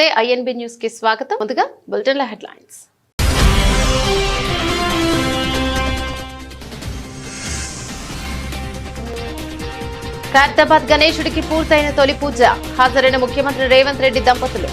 నమస్తే INB news కి స్వాగతం. ముందుగా బులెటిన్ల హెడ్లైన్స్. ఖైరతాబాద్ గణేశుడికి పూర్తయిన తొలి పూజ. హాజరైన ముఖ్యమంత్రి రేవంత్ రెడ్డి దంపతులు.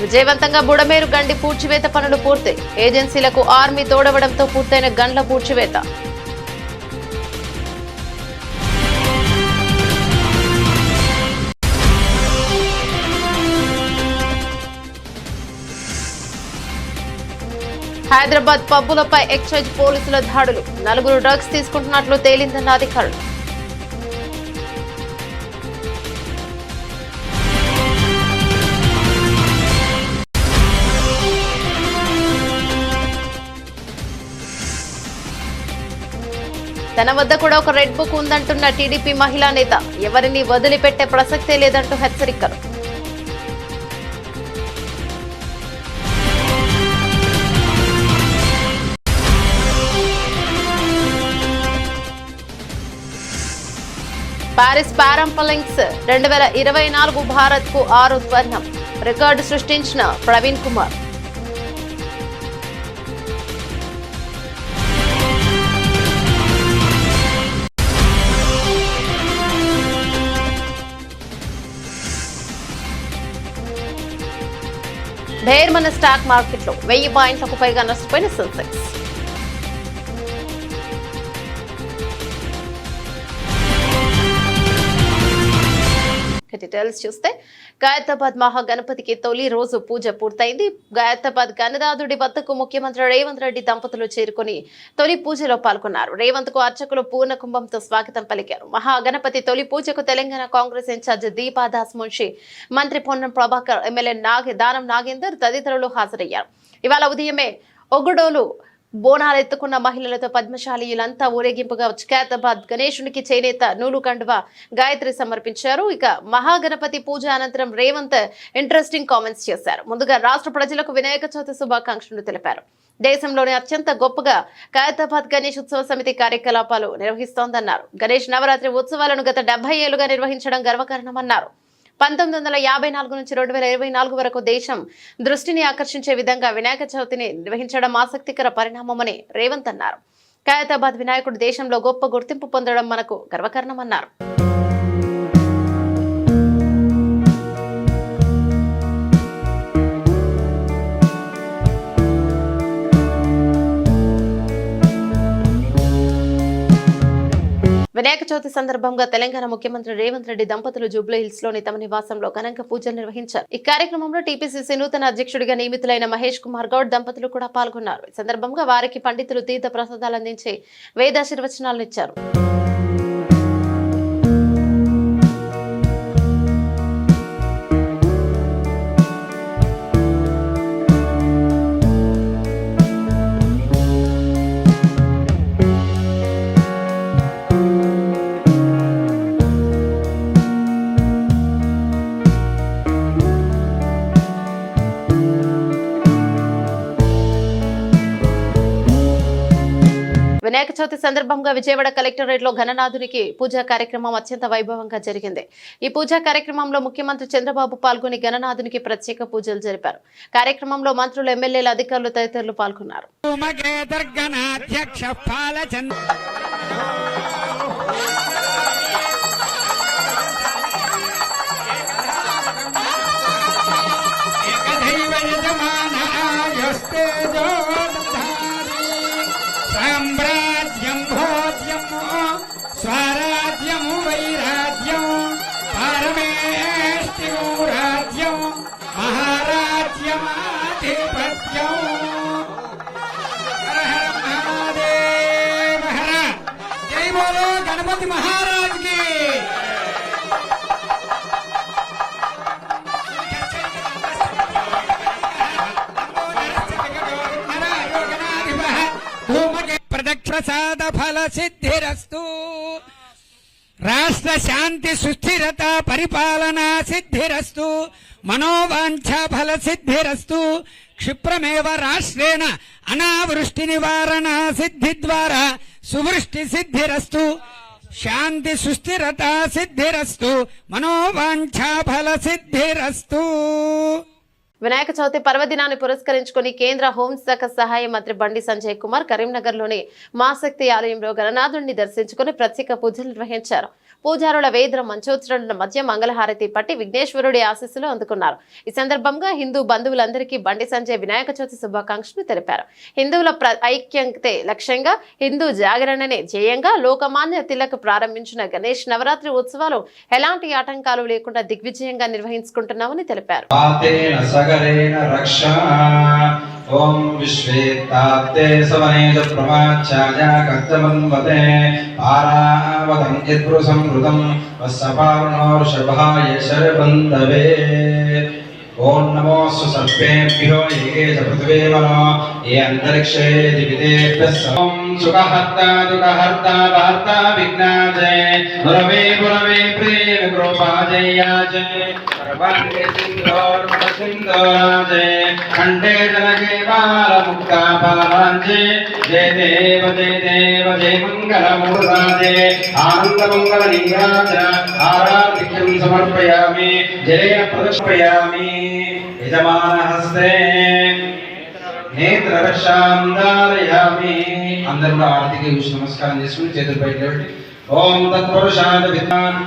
విజయవంతంగా బుడమేరు గండి పూడ్చివేత పనులు పూర్తి. ఏజెన్సీలకు ఆర్మీ తోడవడంతో పూర్తయిన గండ్ల పూడ్చివేత. హైదరాబాద్ పబ్బులపై ఎక్సైజ్ పోలీసుల దాడులు. 4 డ్రగ్స్ తీసుకుంటున్నట్లు తేలిందన్న అధికారులు. తన వద్ద కూడా ఒక రెడ్ బుక్ ఉందంటున్న టీడీపీ మహిళా నేత. ఎవరిని వదిలిపెట్టే ప్రసక్తే లేదంటూ హెచ్చరికలు. పారిస్ పారాలింపిక్స్ 2024 భారత్ కు 6 స్వర్ణం. రికార్డు సృష్టించిన ప్రవీణ్ కుమార్. భేర్మన స్టాక్ మార్కెట్లో 1000 పాయింట్లకు పైగా నష్టపోయిన సెన్సెక్స్. డీటెయిల్స్ చూస్తే ఖైరతాబాద్ మహాగణపతికి తొలి రోజు పూజ పూర్తయింది. ఖైరతాబాద్ గణనాథుడి వద్దకు ముఖ్యమంత్రి రేవంత్ రెడ్డి దంపతులు చేరుకుని తొలి పూజలో పాల్గొన్నారు. రేవంత్ కు అర్చకులు పూర్ణ కుంభంతో స్వాగతం పలికారు. మహాగణపతి తొలి పూజకు తెలంగాణ కాంగ్రెస్ ఇన్ఛార్జ్ దీపాదాస్ మున్షి, మంత్రి పొన్నం ప్రభాకర్, ఎమ్మెల్యే దానం నాగేందర్ తదితరులు హాజరయ్యారు. ఇవాళ ఉదయమే ఒగుడోలు బోనాలెత్తుకున్న మహిళలతో పద్మశాలీయులంతా ఊరేగింపుగా ఖైరతాబాద్ గణేశునికి చేనేత నూలు కండువ గాయత్రి సమర్పించారు. ఇక మహాగణపతి పూజ అనంతరం రేవంత్ ఇంట్రెస్టింగ్ కామెంట్స్ చేశారు. ముందుగా రాష్ట్ర ప్రజలకు వినాయక చవితి శుభాకాంక్షలు తెలిపారు. దేశంలోనే అత్యంత గొప్పగా ఖైరతాబాద్ గణేష్ ఉత్సవ సమితి కార్యకలాపాలు నిర్వహిస్తోందన్నారు. గణేష్ నవరాత్రి ఉత్సవాలను గత 70 ఏళ్లుగా నిర్వహించడం గర్వకారణమన్నారు. 1954 నుంచి 2024 వరకు దేశం దృష్టిని ఆకర్షించే విధంగా వినాయక చవితిని నిర్వహించడం ఆసక్తికర పరిణామమని రేవంత్ అన్నారు. ఖైరతాబాద్ వినాయకుడు దేశంలో గొప్ప గుర్తింపు పొందడం మనకు గర్వకారణమన్నారు. వినాయక చవితి సందర్భంగా తెలంగాణ ముఖ్యమంత్రి రేవంత్ రెడ్డి దంపతులు జూబ్లీహిల్స్ లోని తమ నివాసంలో ఘనంగా పూజలు నిర్వహించారు. ఈ కార్యక్రమంలో టీపీసీసీ నూతన అధ్యక్షుడిగా నియమితులైన మహేష్ కుమార్ గౌడ్ దంపతులు కూడా పాల్గొన్నారు. ఈ సందర్భంగా వారికి పండితులు తీర్థ ప్రసాదాలు అందించి వేదాశీర్వచనాలను ఇచ్చారు. వినాయక చవితి సందర్భంగా విజయవాడ కలెక్టరేట్ లో గణనాథునికి పూజా కార్యక్రమం అత్యంత వైభవంగా జరిగింది. ఈ పూజా కార్యక్రమంలో ముఖ్యమంత్రి చంద్రబాబు పాల్గొని గణనాథునికి ప్రత్యేక పూజలు జరిపారు. కార్యక్రమంలో మంత్రులు, ఎమ్మెల్యేలు, అధికారులు తదితరులు పాల్గొన్నారు. స్వరాజ్యం వైరాజ్యం పరమేష్టి రాజ్యం మహారాజ్యమాధిపత్యం. హర హర మహాదేవ హర. జై బోలో గణపతి మహారాజ్ కి. ప్రదక్ష ప్రసాద ఫల సిద్ధిరస్తు. రాష్ట్ర శాంతి సుస్థిరత పరిపాలన సిద్ధిరస్తు మనోవాంఛ ఫల సిద్ధిరస్తు క్షిప్రమేవ రాష్ట్రేణ అనావృష్టి నివారణ సిద్ధి ద్వారా సువృష్టి సిద్ధిరస్తు శాంతి సుస్థిరత సిద్ధిరస్తు మనోవాంఛ ఫల సిద్ధిరస్తు. వినాయక చవితి పర్వదినాన్ని పురస్కరించుకుని కేంద్ర హోంశాఖ సహాయ మంత్రి బండి సంజయ్ కుమార్ కరీంనగర్లోని మాశక్తి ఆలయంలో గణనాథుడిని దర్శించుకుని ప్రత్యేక పూజలు నిర్వహించారు. పూజారుల వేద మంచోచ్చరణల మధ్య మంగళహారతి పట్టి విఘ్నేశ్వరుడి ఆశీస్సులు అందుకున్నారు. ఈ సందర్భంగా హిందూ బంధువులందరికీ బండి సంజయ్ వినాయక చవితి శుభాకాంక్షలు తెలిపారు. హిందువుల ఐక్యతే లక్ష్యంగా హిందూ జాగరణనే ధ్యేయంగా లోకమాన్య తిలక్ ప్రారంభించిన గణేష్ నవరాత్రి ఉత్సవాలు ఎలాంటి ఆటంకాలు లేకుండా దిగ్విజయంగా నిర్వహించుకుంటున్నామని తెలిపారు. ఓం విశ్వేత్తాప్తే సవనేజ ప్రమాచ్యాయ కర్తమన్వతే పారావతం యద్భృసం వస్సపావనోర్షభాయ శరబంధవే. ఓం నమోస్తు సర్పేభ్యో ఏకే చ పృథివీ మనో ఏ అంతరిక్షే దివిదేభ్యః ఓం సుఖహర్తా దుఃఖహర్తా వార్తా విఘ్నాజే గురవే గురవే ప్రేమ కృపాజయాజే సర్వాంగే సింధోర్మసింధోరాజే ఖండే జనకే బాలముక్తా బాలాంజే జయ దేవ జయ మంగళమూర్తాజే ఆనందమంగళ నీరాజ ఆరాధిక్యం సమర్పయామి జలేన ప్రదక్షిపయామి యజమానహస్తే నేత్రరక్షాందారయామి. అందరూ కూడా ఆరతికి చూసి నమస్కారం చేసుకుని చేతులు బయట ఓం తత్పురుషాయ విద్వాన్.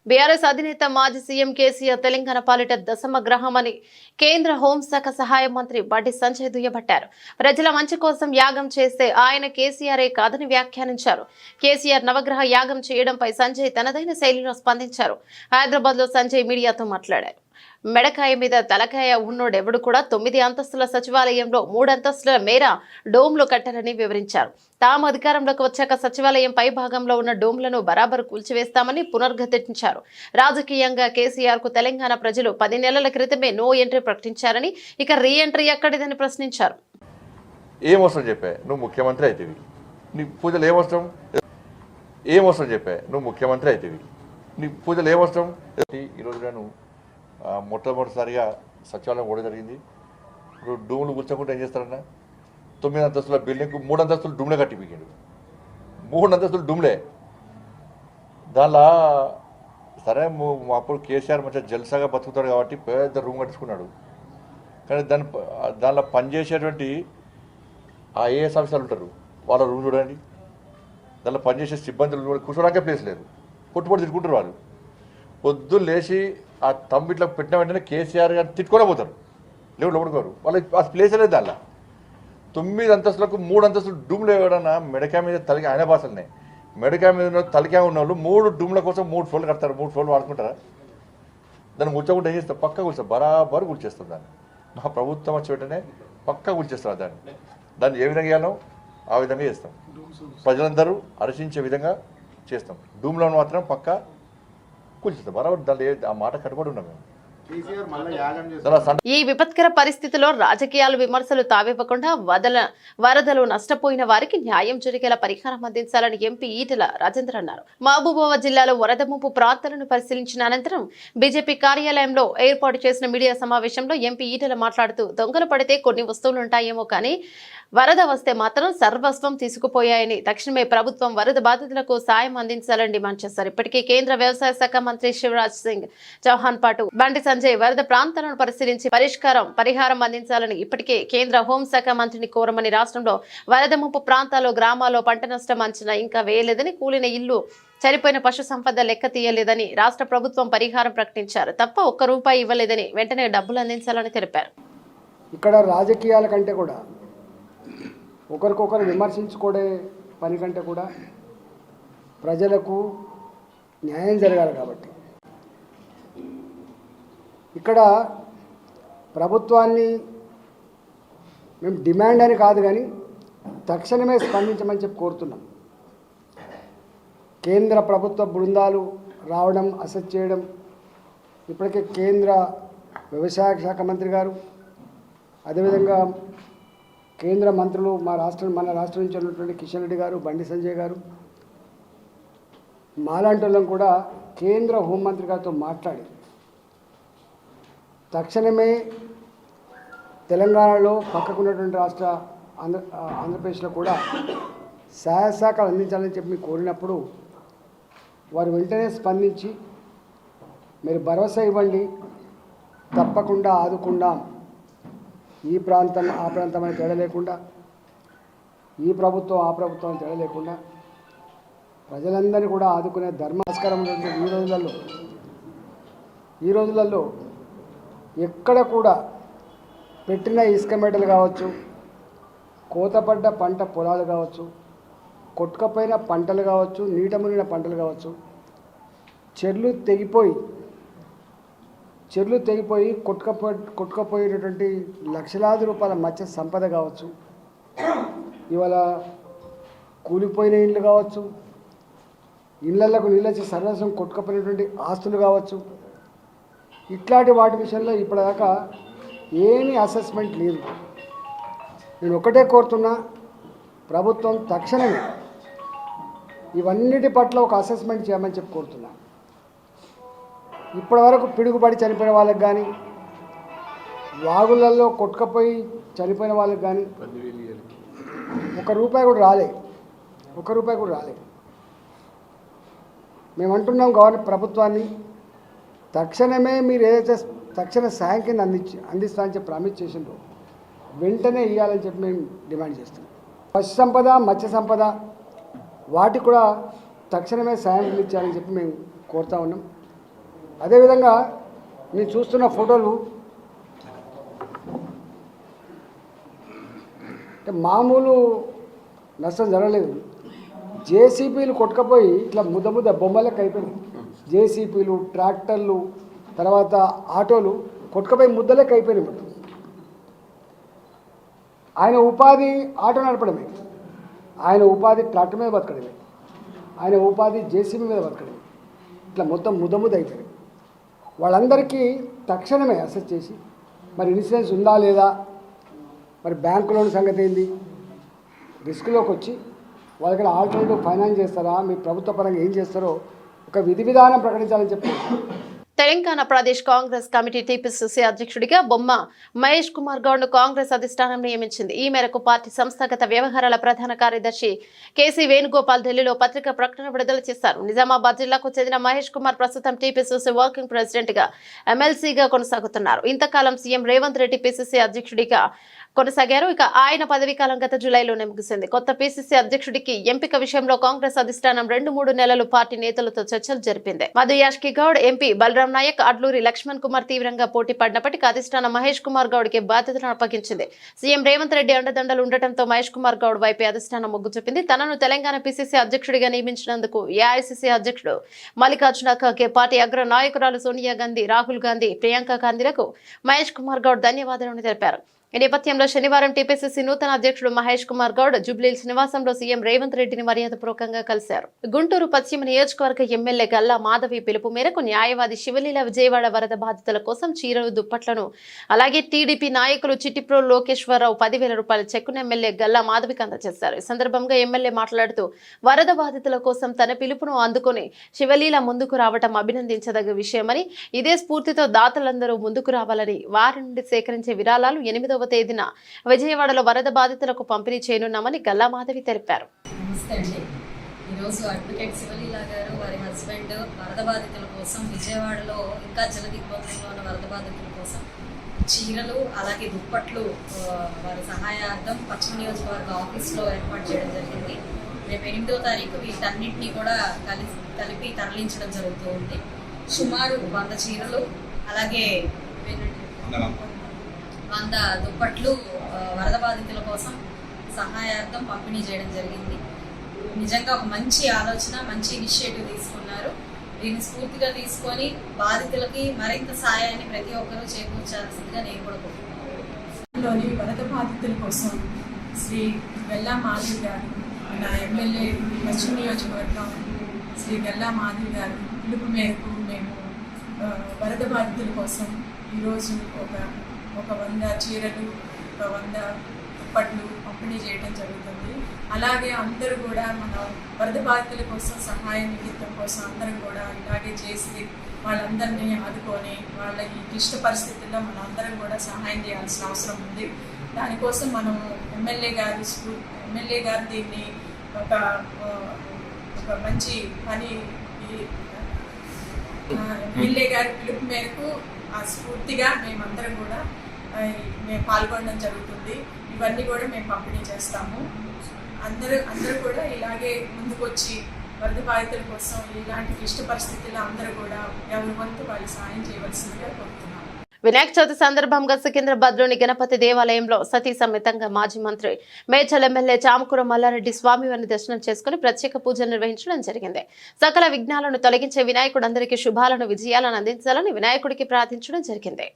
బీఆర్ఎస్ అధినేత మాజీ సీఎం కేసీఆర్ తెలంగాణ పాలిట దశమ గ్రహమని కేంద్ర హోంశాఖ సహాయ మంత్రి బండి సంజయ్ దుయ్యబట్టారు. ప్రజల మంచి కోసం యాగం చేస్తే ఆయన కేసీఆరే కాదని వ్యాఖ్యానించారు. కేసీఆర్ నవగ్రహ యాగం చేయడంపై సంజయ్ తనదైన శైలిలో స్పందించారు. హైదరాబాద్ లో సంజయ్ మీడియాతో మాట్లాడారు. మెడకాయ మీద తలకాయ ఉన్నోడెవడు కూడా 9 అంతస్తుల సచివాలయంలో 3 అంతస్తుల మేర డోమ్లు కట్టారని వివరించారు. తాము అధికారంలోకి వచ్చాక సచివాలయం పై భాగంలో ఉన్న డోమ్లను బరాబరు కూల్చివేస్తామని పునర్ఘటించారు. రాజకీయంగా కేసీఆర్ కు తెలంగాణ ప్రజలు 10 నెలల క్రితమే నో ఎంట్రీ ప్రకటించారని, ఇక రీ ఎంట్రీ ఎక్కడిదని ప్రశ్నించారు. ఏమవసరం చెప్పా నువ్వు ముఖ్యమంత్రి అవుతావి, నీ పూజలు ఏమవసరం? ఏమవసరం చెప్పా నువ్వు ముఖ్యమంత్రి అవుతావి, నీ పూజలు ఏమవసరం? ఈరోజు నేను మొట్టమొదటిసారిగా సచివాలయం కూడా జరిగింది. ఇప్పుడు డూములు కూర్చోకుండా ఏం చేస్తారన్నా, 9 అంతస్తుల బిల్డింగ్ 3 అంతస్తులు డూమ్లే కట్టిపోయాడు. 3 అంతస్తులు డూమ్లే. దానిలో సరే అప్పుడు కేసీఆర్ మంచిగా జల్సాగా బతుకుతాడు కాబట్టి పెద్ద రూమ్ కట్టించుకున్నాడు. కానీ దానిలో పనిచేసేటువంటి ఐఏఎస్ ఆఫీసర్లు ఉంటారు, వాళ్ళ రూమ్ చూడండి. దానిలో పనిచేసే సిబ్బందులు కూర్చోడానికే ప్లేస్ లేదు, పొట్టుపొట్టు తిట్టుకుంటారు వాళ్ళు. పొద్దున్న లేచి ఆ తమ్ము ఇట్లా పెట్టిన వెంటనే కేసీఆర్ గారు తిట్టుకొని పోతారు, లేవు లోపడుకోరు. వాళ్ళకి ఆ ప్లేస్ లేదు. దానిలో 9 అంతస్తులకు 3 అంతస్తులు డూమ్లు ఎవడన్నా మెడకాయ మీద తలకి ఆయన భాషలనే మెడకాయ మీద తలకాయ ఉన్న వాళ్ళు 3 డూమ్ల కోసం 3 ఫ్లోర్లు కడతారు. 3 ఫ్లోర్లు వాడుకుంటారా? దాన్ని కూర్చోకుండా ఏం చేస్తారు? పక్కా కూర్చోస్తారు, బరాబరు కూర్చేస్తారు. దాన్ని మా ప్రభుత్వం వచ్చి వెంటనే పక్కా కూర్చేస్తారు. దాన్ని ఏ విధంగా చేయాలో ఆ విధంగా చేస్తాం. ప్రజలందరూ హర్షించే విధంగా చేస్తాం. డూమ్లో మాత్రం పక్కా కూర్చుంటాం బరాబర్. దాన్ని ఆ మాట కట్టుబడి ఉన్నాం మేము. ఈ విపత్కర పరిస్థితిలో రాజకీయాలు విమర్శలు తావివ్వకుండా వరదలు నష్టపోయిన వారికి న్యాయం జరిగేలా పరిహారం అందించాలని ఎంపీ ఈటెల రాజేందర్ అన్నారు. మహబూబాబాద్ జిల్లాలో వరద ముంపు ప్రాంతాలను పరిశీలించిన అనంతరం బీజేపీ కార్యాలయంలో ఏర్పాటు చేసిన మీడియా సమావేశంలో ఎంపీ ఈటెల మాట్లాడుతూ, దొంగలు పడితే కొన్ని వస్తువులుంటాయేమో కానీ వరద వస్తే మాత్రం సర్వస్వం తీసుకుపోయాయని, తక్షణమే ప్రభుత్వం వరద బాధితులకు సాయం అందించాలని డిమాండ్ చేశారు. ఇప్పటికే కేంద్ర వ్యవసాయ శాఖ మంత్రి శివరాజ్ సింగ్ చౌహాన్ పాటు బండి సంజయ్ వరద ప్రాంతాలను పరిశీలించి పరిహారం అందించాలని ఇప్పటికే కేంద్ర హోంశాఖ మంత్రిని కోరమని, రాష్ట్రంలో వరద ముంపు ప్రాంతాల్లో గ్రామాల్లో పంట నష్టం అంచనా ఇంకా వేయలేదని, కూలిన ఇల్లు చనిపోయిన పశు సంపద లెక్క తీయలేదని, రాష్ట్ర ప్రభుత్వం పరిహారం ప్రకటించారు తప్ప ₹1 ఇవ్వలేదని, వెంటనే డబ్బులు అందించాలని తెలిపారు. ఇక్కడ రాజకీయాల కంటే కూడా ఒకరికొకరు విమర్శించుకోడే పని కంటే కూడా ప్రజలకు న్యాయం జరగాలి. కాబట్టి ఇక్కడ ప్రభుత్వాన్ని మేము డిమాండ్ అని కాదు కానీ తక్షణమే స్పందించమని చెప్పి కోరుతున్నాం. కేంద్ర ప్రభుత్వ బృందాలు రావడం, అసెస్ చేయడం, ఇప్పటికే కేంద్ర వ్యవసాయ శాఖ మంత్రి గారు, అదేవిధంగా కేంద్ర మంత్రులు మన రాష్ట్రం నుంచి ఉన్నటువంటి కిషన్ రెడ్డి గారు, బండి సంజయ్ గారు మాలాంటి వాళ్ళం కూడా కేంద్ర హోంమంత్రి గారితో మాట్లాడి తక్షణమే తెలంగాణలో పక్కకున్నటువంటి రాష్ట్ర ఆంధ్రప్రదేశ్లో కూడా సహాయ సహకారాలు అందించాలని చెప్పి మీకు కోరినప్పుడు వారు వెంటనే స్పందించి మీరు భరోసా ఇవ్వండి, తప్పకుండా ఆదుకుందాం, ఈ ప్రాంతం ఆ ప్రాంతం అని తేడా లేకుండా, ఈ ప్రభుత్వం ఆ ప్రభుత్వం అని తేడా లేకుండా ప్రజలందరినీ కూడా ఆదుకునే ధర్మాస్కారం ఉన్నటువంటి ఈ రోజులలో ఎక్కడ కూడా పెట్టిన ఇసుక మెటలు కావచ్చు, కోతపడ్డ పంట పొలాలు కావచ్చు, కొట్టుకపోయిన పంటలు కావచ్చు, నీట మునిగిన పంటలు కావచ్చు, చెర్లు తెగిపోయి కొట్టుకపోయేటటువంటి లక్షలాది రూపాయల మత్స్య సంపద కావచ్చు, ఇవాళ కూలిపోయిన ఇండ్లు కావచ్చు, ఇళ్లకు నీళ్ళొచ్చి సర్వస్వం కొట్టుకపోయినటువంటి ఆస్తులు కావచ్చు, ఇట్లాంటి వాటి విషయంలో ఇప్పటిదాకా ఏమీ అసెస్మెంట్ లేదు. నేను ఒకటే కోరుతున్నా, ప్రభుత్వం తక్షణమే ఇవన్నిటి పట్ల ఒక అసెస్మెంట్ చేయమని చెప్పి కోరుతున్నా. ఇప్పటివరకు పిడుగుపడి చనిపోయిన వాళ్ళకి కానీ, వాగులలో కొట్టుకపోయి చనిపోయిన వాళ్ళకి కానీ ఒక్క రూపాయి కూడా రాలే. మేము అంటున్నాం ప్రభుత్వాన్ని తక్షణమే మీరు ఏదైతే తక్షణ సాయం కింద అందిస్తామని చెప్పి ప్రామిస్ చేసిండ్రో వెంటనే ఇవ్వాలని చెప్పి మేము డిమాండ్ చేస్తున్నాం. పశు సంపద, మత్స్య సంపద వాటికి కూడా తక్షణమే సాయం అందించాలని చెప్పి మేము కోరుతా ఉన్నాం. అదేవిధంగా మీరు చూస్తున్న ఫోటోలు అంటే మామూలు నష్టం జరగలేదు. జేసీబీలు కొట్టుకపోయి ఇట్లా ముద్ద బొమ్మలకు అయిపోయినాయి. జేసీబీలు, ట్రాక్టర్లు, తర్వాత ఆటోలు కొట్టుకపోయి ముద్దలకు అయిపోయినాయి. ఆయన ఉపాధి ఆటో నడపడమే, ఆయన ఉపాధి ట్రాక్టర్ మీద బతకడమే, ఆయన ఉపాధి జేసీబీ మీద బతకడమే. ఇట్లా మొత్తం ముద్ద అయిపోయింది. వాళ్ళందరికీ తక్షణమే అసెస్ చేసి మరి ఇన్సూరెన్స్ ఉందా లేదా, మరి బ్యాంకు లోన్ సంగతి ఏంది, రిస్క్లోకి వచ్చి వాళ్ళకి ఆల్టర్నేటివ్ ఫైనాన్స్ చేస్తారా, మీ ప్రభుత్వ పరంగా ఏం చేస్తారో ఒక విధి విధానం ప్రకటించాలని చెప్పి. తెలంగాణ ప్రదేశ్ కాంగ్రెస్ కమిటీ టీపీసీసీ అధ్యక్షుడిగా బొమ్మ మహేష్ కుమార్ గౌడ్ ను కాంగ్రెస్ అధిష్టానం నియమించింది. ఈ మేరకు పార్టీ సంస్థాగత వ్యవహారాల ప్రధాన కార్యదర్శి కేసీ వేణుగోపాల్ ఢిల్లీలో పత్రికా ప్రకటన విడుదల చేశారు. నిజామాబాద్ జిల్లాకు చెందిన మహేష్ కుమార్ ప్రస్తుతం టీపీసీసీ వర్కింగ్ ప్రెసిడెంట్ గా ఎమ్మెల్సీగా కొనసాగుతున్నారు. ఇంతకాలం సీఎం రేవంత్ రెడ్డి పీసీసీ అధ్యక్షుడిగా కొనసాగారు. ఇక ఆయన పదవీకాలం గత జులైలోనే ముగిసింది. కొత్త పీసీసీ అధ్యక్షుడికి ఎంపిక విషయంలో కాంగ్రెస్ అధిష్టానం 2-3 నెలలు పార్టీ నేతలతో చర్చలు జరిపింది. మధు యాష్కి గౌడ్, ఎంపీ బలరాం నాయక్, అడ్లూరి లక్ష్మణ్ కుమార్ తీవ్రంగా పోటీ పడినప్పటికీ అధిష్టానం మహేష్ కుమార్ గౌడ్ కి బాధ్యతను అప్పగించింది. సీఎం రేవంత్ రెడ్డి అండదండలు ఉండటంతో మహేష్ కుమార్ గౌడ్ వైపే అధిష్టానం మొగ్గు చూపింది. తనను తెలంగాణ పీసీసీ అధ్యక్షుడిగా నియమించినందుకు ఏఐసీసీ అధ్యక్షుడు మల్లికార్జున ఖర్గే, పార్టీ అగ్ర నాయకురాలు సోనియా గాంధీ, రాహుల్ గాంధీ, ప్రియాంక గాంధీలకు మహేష్ కుమార్ గౌడ్ ధన్యవాదాలను తెలిపారు. ఈ నేపథ్యంలో శనివారం టీపీసీసీ నూతన అధ్యక్షుడు మహేష్ కుమార్ గౌడ్ జూబ్లీహిల్స్ నివాసంలో సీఎం రేవంత్ రెడ్డిని మర్యాదపూర్వకంగా కలిశారు. గుంటూరు పశ్చిమ నియోజకవర్గ ఎమ్మెల్యే గల్లా మాధవి పిలుపు మేరకు న్యాయవాది శివలీల విజయవాడ వరద బాధితుల కోసం చీరలు, దుప్పట్లను, అలాగే టీడీపీ నాయకులు చిట్టిప్రో లోకేశ్వరరావు 10,000 రూపాయల చెక్కును ఎమ్మెల్యే గల్లా మాధవికి అందజేశారు. ఈ సందర్భంగా ఎమ్మెల్యే మాట్లాడుతూ వరద బాధితుల కోసం తన పిలుపును అందుకుని శివలీల ముందుకు రావడం అభినందించదగ్గ విషయమని, ఇదే స్ఫూర్తితో దాతలందరూ ముందుకు రావాలని, వారి నుండి సేకరించే విరాళాలు 8వ తేదీన విజయవాడలో వరద బాధితులకు పంపిణీ చేయనున్నామని గల్లా మాధవి తెలిపారు. నమస్తే అండి. ఈరోజు అడ్వకేట్ శివలీల గారు వారి హస్బెండ్ వరద బాధితుల కోసం విజయవాడలో ఇంకా జలదిగ్బంధంలో ఉన్న వరద బాధితుల కోసం చీరలు, అలాగే దుప్పట్లు వారి సహాయార్థం పశ్చిమ నియోజకవర్గ ఆఫీస్లో ఏర్పాటు చేయడం జరిగింది. రేపు 8వ తారీఖు వీటన్నింటినీ కూడా కలిపి తరలించడం జరుగుతూ ఉంది. సుమారు 100 చీరలు, అలాగే 100 దుప్పట్లు వరద బాధితుల కోసం సహాయార్థం పంపిణీ చేయడం జరిగింది. నిజంగా ఒక మంచి ఆలోచన, మంచి ఇనిషియేటివ్ తీసుకున్నారు. దీన్ని స్ఫూర్తిగా తీసుకొని బాధితులకి మరింత సాయాన్ని ప్రతి ఒక్కరూ చేకూర్చాల్సిందిగా నేను కూడా కోరుకుంటున్నాను. వరద బాధితుల కోసం శ్రీ గల్లా మాధవి గారు, నా ఎమ్మెల్యే పశ్చిమ నియోజకవర్గం శ్రీ గల్లా మాధవి గారు పిలుపు మేరకు మేము వరద బాధితుల కోసం ఈరోజు ఒక 100 చీరలు, 100 దుప్పట్లు పంపిణీ చేయడం జరుగుతుంది. అలాగే అందరూ కూడా మన వరద బాధితుల కోసం సహాయ నిమిత్తం కోసం అందరం కూడా ఇలాగే చేసి వాళ్ళందరినీ ఆదుకొని వాళ్ళ ఈ క్లిష్ట పరిస్థితుల్లో మన అందరం కూడా సహాయం చేయాల్సిన అవసరం ఉంది. దానికోసం మనం ఎమ్మెల్యే గారు దీన్ని ఒక మంచి పని ఎమ్మెల్యే గారి పిలుపు మేరకు ఆ స్ఫూర్తిగా మేమందరం కూడా మేము పాల్గొనడం జరుగుతుంది. ఇవన్నీ కూడా మేము పంపిణీ చేస్తాము. అందరూ కూడా ఇలాగే ముందుకు వచ్చి వరద బాధితుల కోసం ఇలాంటి క్లిష్ట పరిస్థితుల్లో అందరూ కూడా ఎవరి వంతు వాళ్ళు సాయం చేయవలసిందిగా కోరుతున్నాము. వినాయక చవితి సందర్భంగా సికింద్రాబాద్లోని గణపతి దేవాలయంలో సతీ సమేతంగా మాజీ మంత్రి మేడ్చల్ ఎమ్మెల్యే చామకూర మల్లారెడ్డి స్వామివారిని దర్శనం చేసుకుని ప్రత్యేక పూజలు నిర్వహించడం జరిగింది. సకల విఘ్నాలను తొలగించే వినాయకుడు అందరికీ శుభాలను విజయాలను అందించాలని వినాయకుడికి ప్రార్థించడం జరిగింది.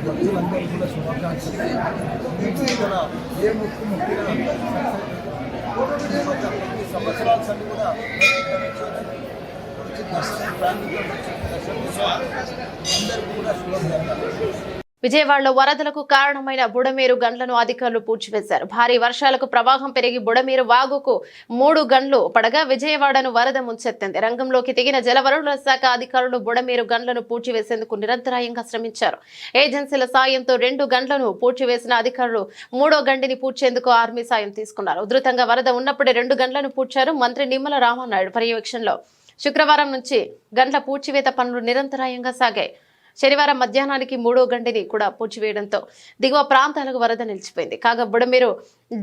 భక్తులందరూ కూడా శుభాకాంక్షలు. ఏ ముక్కు ముక్కినా సంవత్సరాల సంది కూడా దర్శనం ఫ్యామిలీతో అందరికీ కూడా శుభాకాంక్షలు. విజయవాడలో వరదలకు కారణమైన బుడమేరు గండ్లను అధికారులు పూడ్చివేశారు. భారీ వర్షాలకు ప్రవాహం పెరిగి బుడమేరు వాగుకు 3 గండ్లు పడగా విజయవాడను వరద ముంచెత్తింది. రంగంలోకి దిగిన జలవనరుల శాఖ అధికారులు బుడమేరు గండ్లను పూడ్చివేసేందుకు నిరంతరాయంగా శ్రమించారు. ఏజెన్సీల సాయంతో 2 గండ్లను పూడ్చివేసిన అధికారులు 3వ గండిని పూడ్చేందుకు ఆర్మీ సాయం తీసుకున్నారు. ఉధృతంగా వరద ఉన్నప్పుడే 2 గండ్లను పూడ్చారు. మంత్రి నిమ్మల రామానాయుడు పర్యవేక్షణలో శుక్రవారం నుంచి గండ్ల పూడ్చివేత పనులు నిరంతరాయంగా సాగాయి. శనివారం మధ్యాహ్నానికి 3వ గండిని కూడా పూడ్చివేయడంతో దిగువ ప్రాంతాలకు వరద నిలిచిపోయింది. కాగా బుడమేరు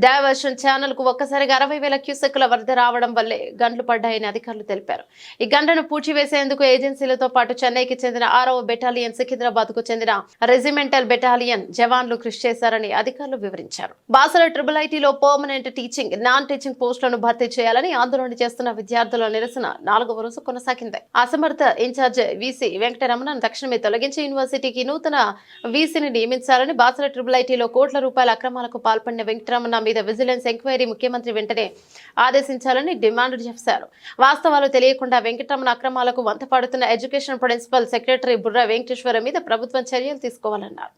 డైవర్షన్ ఛానల్ కు ఒక్కసారిగా 60,000 క్యూసెక్కుల వరద రావడం వల్లే గండ్లు పడ్డాయని అధికారులు తెలిపారు. ఈ గండ్లను పూడ్చివేసేందుకు ఏజెన్సీలతో పాటు చెన్నైకి చెందిన 6వ బెటాలియన్, సికింద్రాబాద్ కు చెందిన రెజిమెంటల్ బెటాలియన్ జవాన్లు కృషి చేశారని అధికారులు వివరించారు. బాసర IIITలో పర్మనెంట్ టీచింగ్, నాన్ టీచింగ్ పోస్టులను భర్తీ చేయాలని ఆందోళన చేస్తున్న విద్యార్థుల నిరసన 4వ రోజు కొనసాగింది. అసమర్థ ఇన్ఛార్జ్ వీసీ వెంకటరమణ తక్షణమే తొలగించి యూనివర్సిటీకి నూతన వీసీని నియమించాలని బాసర IIITలో కోట్ల రూపాయల అక్రమాలకు పాల్పడిన వెంకటరమణ మీద విజిలెన్స్ ఎంక్వైరీ ముఖ్యమంత్రి వెంటనే ఆదేశించాలని డిమాండ్ చేశారు. వాస్తవాలు తెలియకుండా వెంకటరమణ అక్రమాలకు వంతపాడుతున్న education principal secretary Burra Venkateshwara మీద ప్రభుత్వం చర్యలు తీసుకోవాలన్నారు.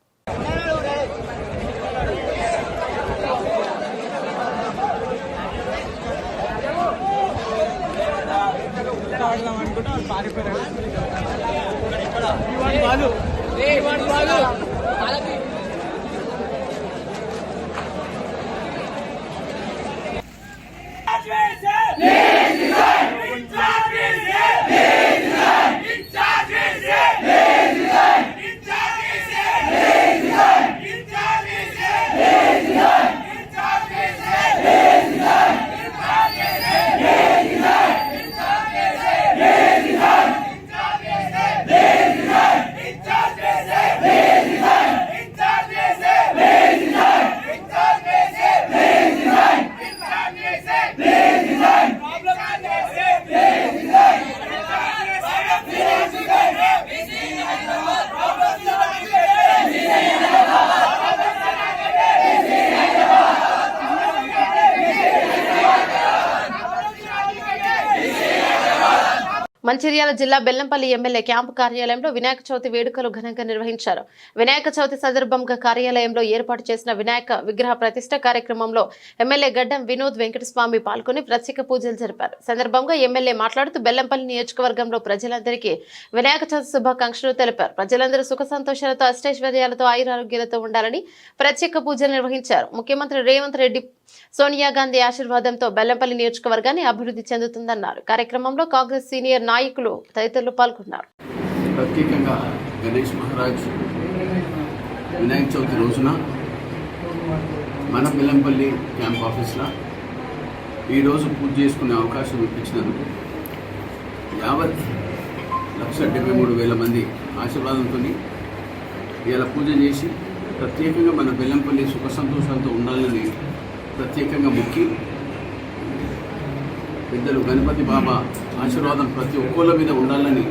మంచిర్యాల జిల్లా బెల్లంపల్లి ఎమ్మెల్యే క్యాంపు కార్యాలయంలో వినాయక చవితి వేడుకలు ఘనంగా నిర్వహించారు. వినాయక చవితి సందర్భంగా కార్యాలయంలో ఏర్పాటు చేసిన వినాయక విగ్రహ ప్రతిష్ఠ కార్యక్రమంలో ఎమ్మెల్యే గడ్డం వినోద్ వెంకటస్వామి పాల్గొని ప్రత్యేక పూజలు జరిపారు. సందర్భంగా ఎమ్మెల్యే మాట్లాడుతూ బెల్లంపల్లి నియోజకవర్గంలో ప్రజలందరికీ వినాయక చవితి శుభాకాంక్షలు తెలిపారు. ప్రజలందరూ సుఖ సంతోషాలతో అష్టైశ్వర్యాలతో ఆయురారోగ్యాలతో ఉండాలని ప్రత్యేక పూజలు నిర్వహించారు. ముఖ్యమంత్రి రేవంత్ రెడ్డి, సోనియా గాంధీ ఆశీర్వాదంతో బెల్లంపల్లి నియోజకవర్గాన్ని అభివృద్ధి చెందుతుందన్నారు. కార్యక్రమంలో కాంగ్రెస్ సీనియర్ నాయకులు తదితరులు పాల్గొన్నారు. ప్రత్యేకంగా గణేష్ మహారాజ్ వినాయక చవితి రోజున మన బెల్లంపల్లి క్యాంప్ ఆఫీస్లో ఈరోజు పూజ చేసుకునే అవకాశం ఇప్పించినందుకు 1,73,000 మంది ఆశీర్వాదంతో ఇలా పూజ చేసి ప్రత్యేకంగా మన బెల్లంపల్లి సుఖ సంతోషాలతో ఉండాలని ప్రత్యేకంగా మొక్కి పెద్దలు గణపతి బాబా ఆశీర్వాదం ప్రతి ఒక్కళ్ళ మీద ఉండాలని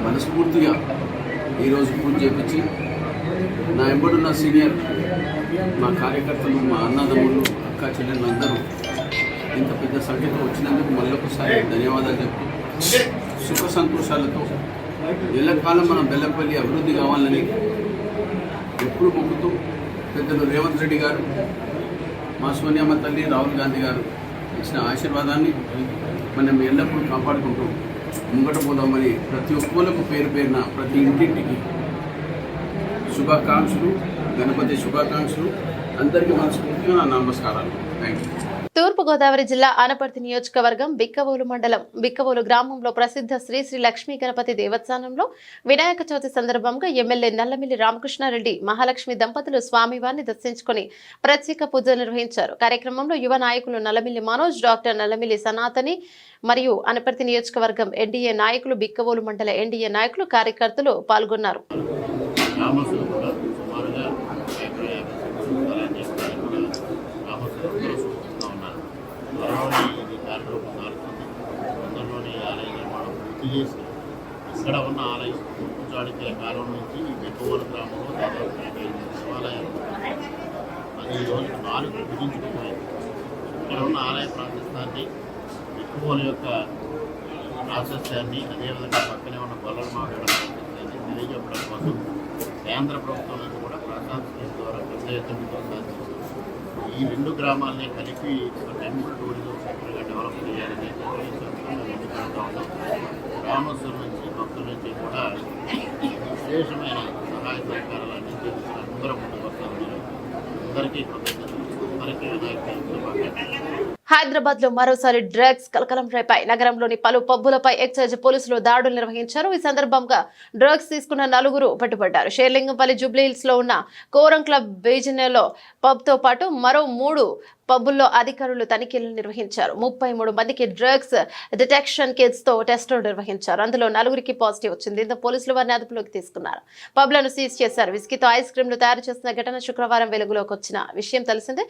మనస్ఫూర్తిగా ఈరోజు పూజ చేపించి నా ఎంబడున్న సీనియర్ మా కార్యకర్తలు, మా అన్నదమ్ములు, అక్క చెల్లెళ్ళు అందరూ ఇంత పెద్ద సంఖ్యతో వచ్చినందుకు మళ్ళొకసారి ధన్యవాదాలు చెప్తూ సుఖ సంతోషాలతో ఎల్లకాలం మనం బెల్లంపల్లి అభివృద్ధి కావాలని ఎప్పుడు మొక్కుతూ పెద్దలు రేవంత్ రెడ్డి గారు, మా సోనియమ్మ తల్లి, రాహుల్ గాంధీ గారు ఇచ్చిన ఆశీర్వాదాన్ని మనం ఎల్లప్పుడూ కాపాడుకుంటూ ముంగట పోదామని ప్రతి ఒక్కరికి పేరు పేరున ప్రతి ఇంటింటికి శుభాకాంక్షలు, గణపతి శుభాకాంక్షలు. అందరికీ మనస్ఫూర్తిగా నా నమస్కారాలు. Thank you. తూర్పుగోదావరి జిల్లా ఆనపర్తి నియోజకవర్గం బిక్కవోలు మండలం బిక్కవోలు గ్రామంలో ప్రసిద్ధ శ్రీ శ్రీ లక్ష్మీ గణపతి దేవస్థానంలో వినాయక చవితి సందర్భంగా ఎమ్మెల్యే నల్లమిల్లి రామకృష్ణారెడ్డి మహాలక్ష్మి దంపతులు స్వామివారిని దర్శించుకుని ప్రత్యేక పూజలు నిర్వహించారు. కార్యక్రమంలో యువ నాయకులు నల్లమిల్లి మనోజ్, డాక్టర్ నల్లమిల్లి సనాతని మరియు ఆనపర్తి నియోజకవర్గం ఎన్డీఏ నాయకులు, బిక్కవోలు మండల ఎన్డీఏ నాయకులు, కార్యకర్తలు పాల్గొన్నారు. తొందరలోని ఆలయ నిర్మాణం పూర్తి చేసి ఇక్కడ ఉన్న ఆలయం చాడికే కాలం నుంచి ఈ బెక్కవోలు గ్రామంలో దాదాపు 55 దేవాలయాలు అది ఈరోజు 4 విభజించుకుపోయింది. ఇక్కడ ఉన్న ఆలయ ప్రాశస్త్యాన్ని, బెక్కవోలు యొక్క ప్రాశస్త్యాన్ని, అదేవిధంగా పక్కనే ఉన్న గొల్లమాగడ ప్రాశస్త్యాన్ని తెలియజెప్పడం కోసం కేంద్ర ప్రభుత్వం నుంచి కూడా ప్రసాద్ స్కీమ్ ద్వారా పెద్ద ఎత్తున ప్రోత్సహించారు. ఈ 2 గ్రామాలని కలిపి ఒక టెంపుల్ టూరిజం సెంటర్గా డెవలప్ చేయాలని గ్రామస్తుల నుంచి, భక్తుల నుంచి కూడా విశేషమైన సహాయ సహకారాలు అందించే అందరూ ముందుకు వస్తున్నారు. అందరికీ కృతజ్ఞతలు. అందరికీ వినాయక హైదరాబాద్ లో మరోసారి డ్రగ్స్ కలకలం రేపాయి. నగరంలోని పలు పబ్బులపై ఎక్సైజ్ పోలీసులు దాడులు నిర్వహించారు. ఈ సందర్భంగా డ్రగ్స్ తీసుకున్న 4 పట్టుబడ్డారు. షేర్లింగంపల్లి జూబ్లీహిల్స్ లో ఉన్న కోరం క్లబ్ బీజినేలో పబ్ తో పాటు మరో 3 పబ్బుల్లో అధికారులు తనిఖీలు నిర్వహించారు. 33 మందికి డ్రగ్స్ డిటెక్షన్ కిట్స్ తో టెస్టులు నిర్వహించారు. అందులో 4కి పాజిటివ్ వచ్చింది. దీంతో పోలీసులు వారిని అదుపులోకి తీసుకున్నారు. పబ్లను సీజ్ చేశారు. విస్కీతో ఐస్ క్రీంలు తయారు చేసిన ఘటన శుక్రవారం వెలుగులోకి వచ్చిన విషయం తెలిసిందే.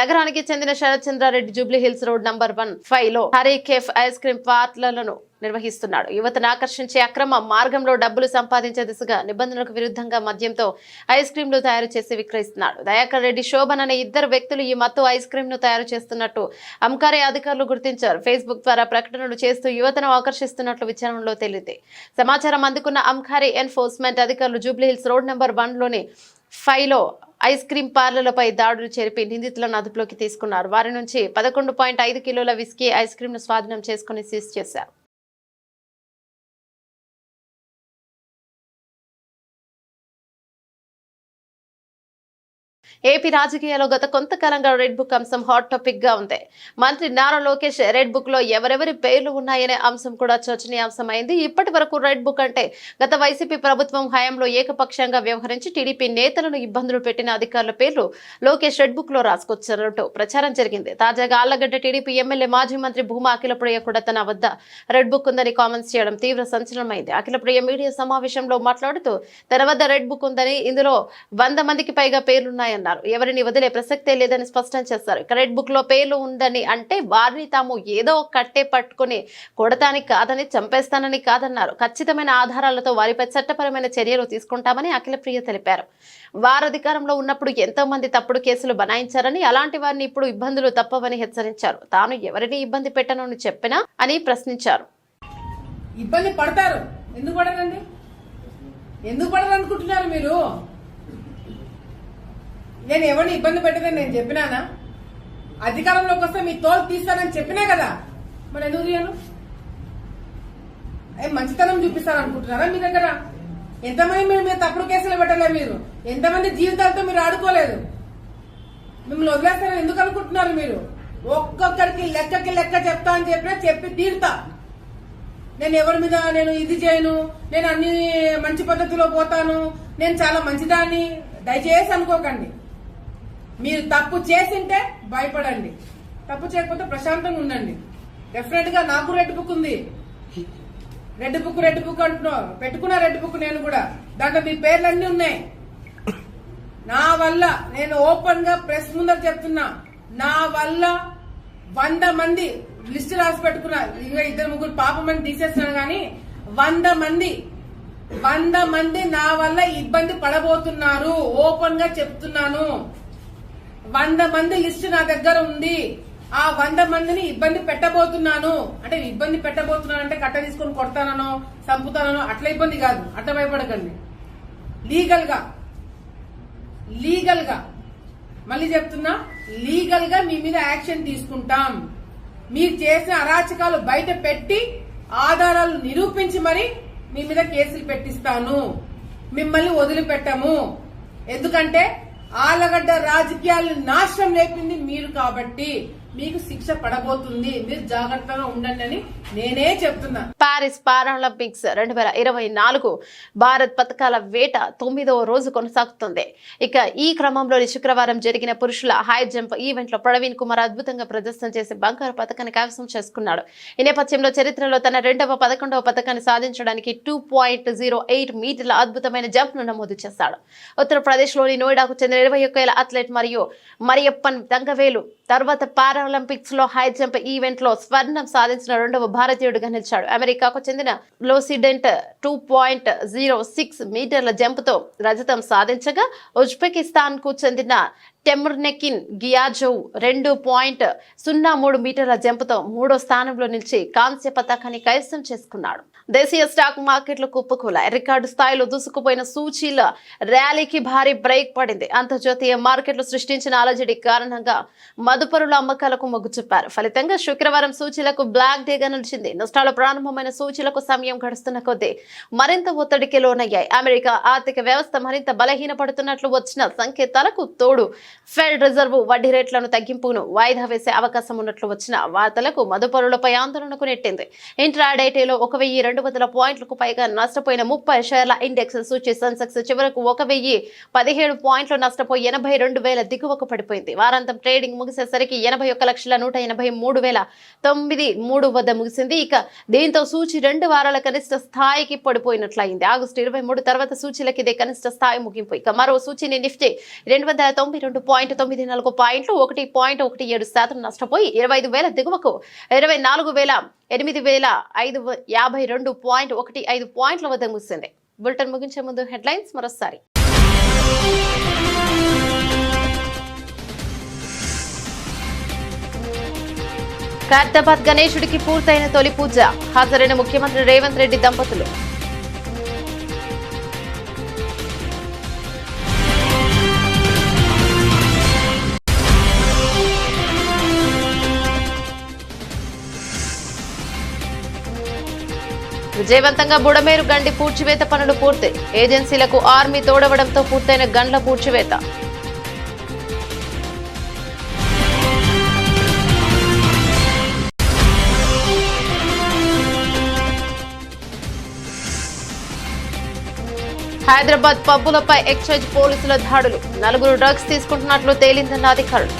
నగరానికి చెందిన Sharath Chandrareddy Jubilee Hills road number 1-5 లో హరీ కేఫ్ ఐస్ క్రీం పార్లర్లను నిర్వహిస్తున్నాడు. యువతను ఆకర్షించే అక్రమ మార్గంలో డబ్బులు సంపాదించే దిశగా నిబంధనలకు విరుద్ధంగా మద్యంతో ఐస్ క్రీంలు తయారు చేసి విక్రయిస్తున్నాడు. దయాకర్ రెడ్డి, శోభన్ అనే 2 వ్యక్తులు ఈ మత్తు ఐస్ క్రీం ను తయారు చేస్తున్నట్టు అమ్కారీ అధికారులు గుర్తించారు. ఫేస్బుక్ ద్వారా ప్రకటనలు చేస్తూ యువతను ఆకర్షిస్తున్నట్లు విచారణలో తేలింది. సమాచారం అందుకున్న అమ్కారీ ఎన్ఫోర్స్మెంట్ అధికారులు జూబ్లీహిల్స్ రోడ్ నంబర్ 1లోని 5 లో ఐస్ క్రీం పార్లర్లపై దాడులు జరిపి నిందితులను అదుపులోకి తీసుకున్నారు. వారి నుంచి 11.5 కిలోల విస్కీ ఐస్ క్రీం ను స్వాధీనం చేసుకుని సీజ్ చేశారు. ఏపీ రాజకీయాల్లో గత కొంతకాలంగా రెడ్ బుక్ అంశం హాట్ టాపిక్ గా ఉంది. మంత్రి నారా లోకేష్ రెడ్ బుక్ లో ఎవరెవరి పేర్లు ఉన్నాయనే అంశం కూడా చర్చనీయాంశమైంది. ఇప్పటి వరకు రెడ్ బుక్ అంటే గత వైసీపీ ప్రభుత్వం హయాంలో ఏకపక్షంగా వ్యవహరించి టీడీపీ నేతలను ఇబ్బందులు పెట్టిన అధికారుల పేర్లు లోకేష్ రెడ్ బుక్ లో రాసుకొచ్చినట్టు ప్రచారం జరిగింది. తాజాగా ఆళ్లగడ్డ టీడీపీ ఎమ్మెల్యే మాజీ మంత్రి భూమా అఖిలప్రియ కూడా తన వద్ద రెడ్ బుక్ ఉందని కామెంట్స్ చేయడం తీవ్ర సంచలనమైంది. అఖిలప్రియ మీడియా సమావేశంలో మాట్లాడుతూ తన వద్ద రెడ్ బుక్ ఉందని, ఇందులో 100 మందికి పైగా పేర్లున్నాయన్నారు. ఎవరిని వదిలే ప్రసక్తే లేదని స్పష్టం చేశారు. రెడ్ బుక్ లో పేర్లు ఉందని అంటే వారిని తాము ఏదో కట్టే పట్టుకుని కొడతానికి కాదని, చంపేస్తానని కాదన్నారు. ఖచ్చితమైన ఆధారాలతో వారిపై చట్టపరమైన చర్యలు తీసుకుంటామని అఖిలప్రియ తెలిపారు. వారు అధికారంలో ఉన్నప్పుడు ఎంతో మంది తప్పుడు కేసులు బనాయించారని, అలాంటి వారిని ఇప్పుడు ఇబ్బందులు తప్పవని హెచ్చరించారు. తాను ఎవరిని ఇబ్బంది పెట్టనని చెప్పినా అని ప్రశ్నించారు. ఇబ్బంది పడతారు, ఎందుకు పడరండి? ఎందుకు పడరు అనుకుంటున్నారు మీరు? నేను ఎవరిని ఇబ్బంది పెట్టదని నేను చెప్పినానా? అధికారంలోకి వస్తే మీ తోలు తీస్తానని చెప్పినా కదా, మరి ఎందుకు తీయను? మంచితనం చూపిస్తారనుకుంటున్నారా? మీ దగ్గర ఎంతమంది మీరు తప్పుడు కేసులు పెట్టలే, మీరు ఎంతమంది జీవితాలతో మీరు ఆడుకోలేదు. మిమ్మల్ని వదిలేస్తారని ఎందుకు అనుకుంటున్నారు మీరు? ఒక్కొక్కరికి లెక్క చెప్తా అని చెప్పినా చెప్పి తీరుతా. నేను ఎవరి మీద నేను ఇది చేయను, నేను అన్ని మంచి పద్ధతిలో పోతాను, నేను చాలా మంచిదాన్ని దయచేసి అనుకోకండి. మీరు తప్పు చేసింటే భయపడండి, తప్పు చేయకపోతే ప్రశాంతంగా ఉండండి. డెఫినెట్ గా నాకు రెడ్ బుక్ ఉంది. రెడ్ బుక్ అంటున్నావు, పెట్టుకున్నా రెడ్ బుక్ నేను కూడా. దాంట్లో మీ పేర్లన్నీ ఉన్నాయి. నా వల్ల నేను ఓపెన్ గా ప్రెస్ ముందర చెప్తున్నా, నా వల్ల 100 మంది లిస్ట్ రాసి పెట్టుకున్నా. 2-3 పాపమని తీసేస్తున్నాను కానీ 100 మంది 100 మంది నా వల్ల ఇబ్బంది పడబోతున్నారు. ఓపెన్ గా చెప్తున్నాను. 100 మంది లిస్టు నా దగ్గర ఉంది. ఆ 100 మందిని ఇబ్బంది పెట్టబోతున్నాను. అంటే ఇబ్బంది పెట్టబోతున్నాను అంటే కట్ట తీసుకొని కొడతానో చంపుతానో అట్లా ఇబ్బంది కాదు. అట్లా భయపడకండి. లీగల్ గా మళ్ళీ చెప్తున్నా, లీగల్ గా మీ మీద యాక్షన్ తీసుకుంటాం. మీరు చేసిన అరాచకాలు బయట పెట్టి ఆధారాలు నిరూపించి మరి మీ మీద కేసులు పెట్టిస్తాను. మిమ్మల్ని వదిలిపెట్టము. ఎందుకంటే ఆలగడ్డ రాజకీయాలను నాశనం లేపింది మీరు కాబట్టి మీకు శిక్ష పడబోతుంది. మీరు జాగ్రత్తగా ఉండండి అని నేనే చెప్తున్నా. పారిస్ పారాలింపిక్స్ 2024 భారత్ పథకాల వేట 9వ రోజు కొనసాగుతుంది. ఇక ఈ క్రమంలో శుక్రవారం జరిగిన పురుషుల హై జంప్ ఈవెంట్ లో ప్రవీణ్ కుమార్ అద్భుతంగా ప్రదర్శన చేసి బంగారు పథకాన్ని కైవసం చేసుకున్నాడు. ఈ నేపథ్యంలో చరిత్రలో తన 11వ పథకాన్ని సాధించడానికి 2.08 మీటర్ల అద్భుతమైన జంప్ ను నమోదు చేశాడు. ఉత్తరప్రదేశ్ లోని నోయిడాకు చెందిన 21 ఏళ్ల అథ్లెట్ మరియప్పన్ తంగవేలు తర్వాత పారాలింపిక్స్ లో హై జంప్ ఈవెంట్ లో స్వర్ణం సాధించిన 2వ భారతీయుడిగా నిలిచాడు. అమెరికాకు చెందిన లోసిడెంట్ 2.06 మీటర్ల జంప్ తో రజతం సాధించగా ఉజ్బెకిస్తాన్ కు చెందిన టెముర్నెకిన్ గియాజోవ్ 2.03 మీటర్ల జంపుతో 3వ స్థానంలో నిలిచి కాంస్య పతాకాన్ని కైవసం చేసుకున్నాడు. దేశీయ స్టాక్ మార్కెట్లు కుప్పకూలాయి. రికార్డు స్థాయిలో దూసుకుపోయిన సూచీల ర్యాలీకి భారీ బ్రేక్ పడింది. అంతర్జాతీయ మార్కెట్లు సృష్టించిన అలజడి కారణంగా మదుపరుల అమ్మకాలకు మొగ్గు చూపారు. ఫలితంగా శుక్రవారం సూచీలకు బ్లాక్ డేగా నిలిచింది. నష్టాలు ప్రారంభమైన సూచీలకు సమయం గడుస్తున్న కొద్దీ మరింత ఒత్తిడికి లోనయ్యాయి. అమెరికా ఆర్థిక వ్యవస్థ మరింత బలహీనపడుతున్నట్లు వచ్చిన సంకేతాలకు తోడు ఫెడ్ రిజర్వ్ వడ్డీ రేట్లను తగ్గింపును వాయిదా వేసే అవకాశం ఉన్నట్లు వచ్చిన వార్తలకు మదుపరులపై ఆందోళనకు నెట్టింది. ఇంట్రాడేలో 1200 పాయింట్లకు పైగా నష్టపోయిన 30 షేర్ల ఇండెక్స్ సూచీ సెన్సెక్స్ చివరకు 1017 పాయింట్లు నష్టపోయి 82,000 దిగువకు పడిపోయింది. వారాంతం ట్రేడింగ్ ముగిసేసరికి 81,183,903 వద్ద ముగిసింది. ఇక దీంతో సూచీ 2 వారాల కనిష్ట స్థాయికి పడిపోయినట్లయింది. ఆగస్టు 23 తర్వాత సూచీలకు ఇదే కనిష్ట స్థాయి ముగింపు. ఇక మరో సూచీని నిఫ్టీ 292.94 పాయింట్లు 1.17% నష్టపోయి 25,000 దిగువకు 24,852.15 పాయింట్ల వద్ద ముగిసింది. బులెటిన్ ముగించే ముందు హెడ్లైన్స్ మరోసారి. ఖైరతాబాద్ గణేశుడికి పూర్తయిన తొలి పూజ. హాజరైన ముఖ్యమంత్రి రేవంత్ రెడ్డి దంపతులు. విజయవంతంగా బుడమేరు గండి పూడ్చివేత పనులు పూర్తి. ఏజెన్సీలకు ఆర్మీ తోడవడంతో పూర్తయిన గండ్ల పూడ్చివేత. హైదరాబాద్ పబ్బులపై ఎక్సైజ్ పోలీసుల దాడులు. 4 డ్రగ్స్ తీసుకుంటున్నట్లు తేలిందన్న అధికారులు.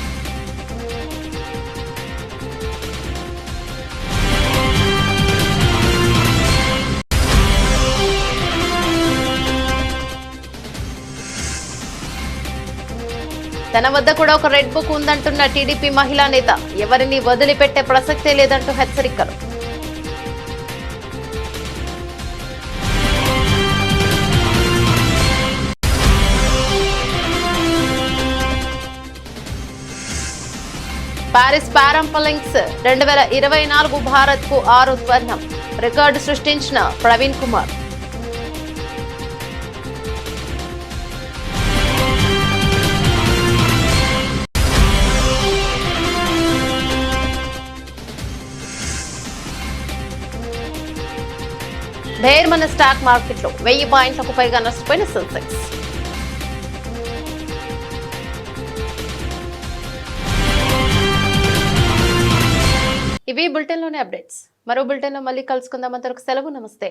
తన వద్ద కూడా ఒక రెడ్ బుక్ ఉందంటున్న టీడీపీ మహిళా నేత. ఎవరిని వదిలిపెట్టే ప్రసక్తే లేదంటూ హెచ్చరికలు. పారిస్ పారాలింపిక్స్ 2024 భారత్ కు 6 స్వర్ణం. రికార్డు సృష్టించిన ప్రవీణ్ కుమార్. బేర్మన్ స్టాక్ మార్కెట్లో 1000 పాయింట్లకు పైగా నష్టపోయిన సెన్సెక్స్. ఇవి బులెటిన్లోని అప్డేట్స్. మరో బులెటిన్లో మళ్ళీ కలుసుకుందాం. అంతవరకు సెలవు. నమస్తే.